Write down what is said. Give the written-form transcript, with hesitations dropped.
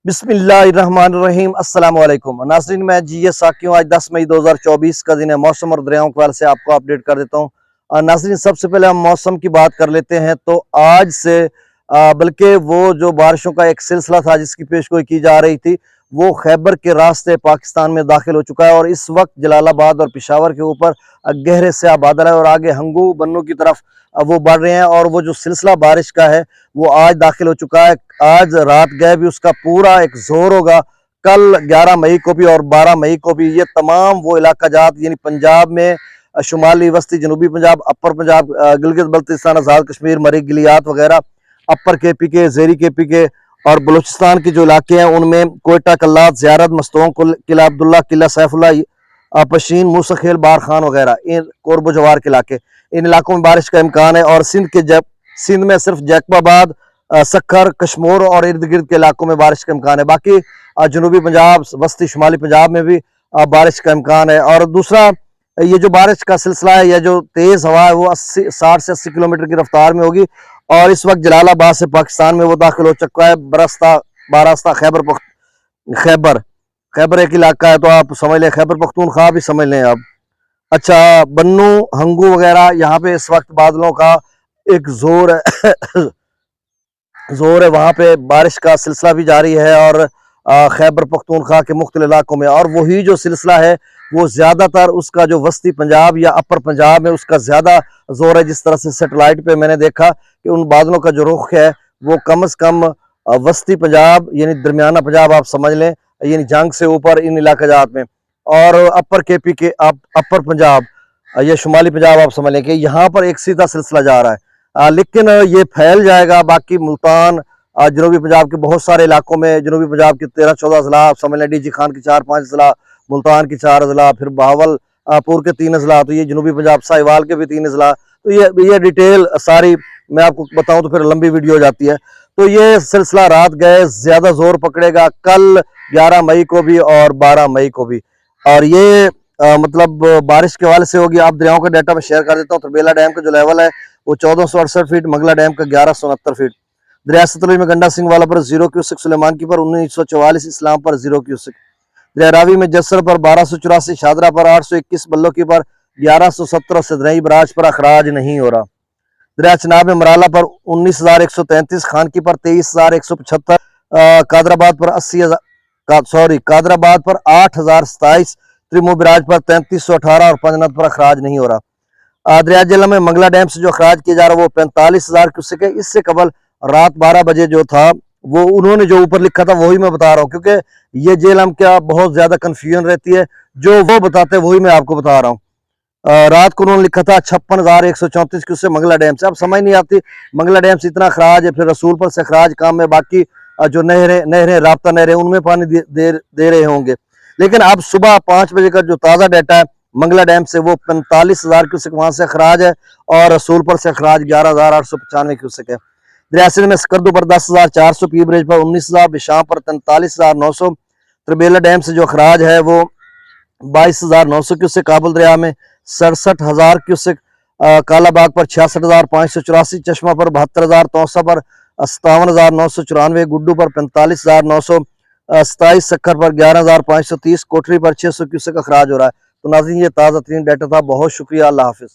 बिस्मिल्लाहिर्रहमानिर्रहीम अस्सलाम वालेकुम नाज़रीन, मैं जी साकियों। आज 10 मई 2024 का दिन है। मौसम और दरियाओं के हवाले से आपको अपडेट कर देता हूँ। नाज़रीन, सबसे पहले हम मौसम की बात कर लेते हैं। तो आज से बल्कि वो जो बारिशों का एक सिलसिला था जिसकी पेशगोई की जा रही थी, वो खैबर के रास्ते पाकिस्तान में दाखिल हो चुका है और इस वक्त जलालाबाद और पेशावर के ऊपर गहरे स्याह बादल है और आगे हंगू बन्नू की तरफ वो बढ़ रहे हैं। और वो जो सिलसिला बारिश का है वो आज दाखिल हो चुका है। आज रात गए भी उसका पूरा एक जोर होगा। कल 11 मई को भी और 12 मई को भी ये तमाम वो इलाका जात यानी पंजाब में शुमाली वस्ती, जनूबी पंजाब, अपर पंजाब, गिलगित बल्तिस्तान, आज़ाद कश्मीर, मरी गिलियात वगैरह, अपर केपी के, जेरी केपी के और बलूचिस्तान के जो इलाके हैं उनमें कोयटा, कल्लात, ज़ियारत, मस्तों, किला अब्दुल्ला, किला सैफुल्ला, पशीन, मूसखेल, बार खान वगैरह, इन कोरबो जवार के इलाके, इन इलाकों में बारिश का इम्कान है। और सिंध में सिर्फ जैकबाबाद, सक्खर, कश्मीर और इर्द गिर्द के इलाकों में बारिश का इम्कान है। बाकी जनूबी पंजाब, वस्ती शुमाली पंजाब में भी बारिश का इम्कान है। और दूसरा, ये जो बारिश का सिलसिला है, यह जो तेज हवा है वो 60 से 80 किलोमीटर की रफ्तार में होगी और इस वक्त जलालाबाद से पाकिस्तान में वो दाखिल हो चुका है। बरस्ता, बारास्ता, खैबर खैबर एक इलाका है, तो आप समझ लें, खैबर पख्तूनख्वा भी समझ लें आप। अच्छा, बन्नू, हंगू वगैरह, यहाँ पे इस वक्त बादलों का एक जोर है जोर है, वहां पे बारिश का सिलसिला भी जारी है और खैबर पख्तूनख्वा के मुख्तलिफ इलाकों में। और वही जो सिलसिला है वो ज्यादातर उसका जो वस्ती पंजाब या अपर पंजाब में उसका ज्यादा जोर है। जिस तरह से सेटेलाइट पे मैंने देखा कि उन बादलों का जो रुख है वो कम से कम वस्ती पंजाब यानी दरमियाना पंजाब आप समझ लें, यानी जंग से ऊपर इन इलाकाजात में, और अपर केपी के अपर पंजाब या शुमाली पंजाब आप समझ लें कि यहाँ पर एक सीधा सिलसिला जा रहा है। लेकिन ये फैल जाएगा बाकी मुल्तान, जनूबी पंजाब के बहुत सारे इलाकों में, जनूबी पंजाब के 13-14 अजला आप समझ लें, डीजी खान के 4-5 अजला, मुल्तान के 4 अजला, फिर बहावलपुर के 3 अजला, तो ये जनूबी पंजाब साहिवाल के भी 3 अजला। तो ये डिटेल सारी मैं आपको बताऊं तो फिर लंबी वीडियो हो जाती है। तो ये सिलसिला रात गए ज्यादा जोर पकड़ेगा, कल 11 मई को भी और 12 मई को भी। और ये मतलब बारिश के हवाले से होगी। आप दरियाओं का डाटा मैं शेयर कर देता हूँ। तरबेला डैम का जो लेवल है वो 1468 फीट, मंगला डैम का 1169 फीट, दरिया सतलुज में गंडा सिंह वाला पर 0 क्यूसेक, सुलेमान की पर 1944, इस्लाम पर 0 क्यूसेक, दरिया रावी में जसर पर 1284, शादरा पर 821, बल्लो की पर 1117, सदरई बराज पर अखराज नहीं हो रहा। दरिया चनाब में मराला पर 19,133, खान की पर 23,175, कादराबाद पर 80,000, कादराबाद पर 8,027, त्रिमो बिराज पर 3318 और पंजनत पर अखराज नहीं हो रहा। दरिया जेलम में मंगला डैम से जो अखराज किया जा रहा है वो 45,000 क्यूसेक है। इससे कबल रात 12 बजे जो था वो उन्होंने जो ऊपर लिखा था वही मैं बता रहा हूँ, क्योंकि ये जेलम क्या बहुत ज्यादा कंफ्यूजन रहती है, जो वो बताते हैं वही मैं आपको बता रहा हूँ। रात को उन्होंने लिखा था 56,134 क्यूसेक मंगला डैम से। अब समझ नहीं आती, मंगला डैम से इतना अखराज है, फिर रसूलपुर से अखराज काम है, बाकी जो नहरें राब्ता नहरें उनमें पानी दे रहे होंगे। लेकिन अब सुबह 5 बजे का जो ताज़ा डाटा है मंगला डैम से वो 45,000 क्यूसेक वहां से अखराज है और रसूलपुर से अखराज 11,895 क्यूसेक है। दरिया सिंध में स्कर्दू पर 10,400, पी ब्रिज पर 19,000, बिशाम पर 43,900, तरबेला डैम से जो अखराज है वो 22,900 क्यूसेक, काबुल दरिया में 67,000 क्यूसेक, कालाबाग पर 66,584, चश्मा पर 72,000, तौसा पर 57,994, गुड्डू पर 45,900, 27, सक्खर पर 11,530, कोठरी पर 600 क्यूसेक अखराज हो रहा है। तो नाज़रीन, ये ताज़ा तरीन डाटा था। बहुत शुक्रिया, अल्लाह हाफिज़।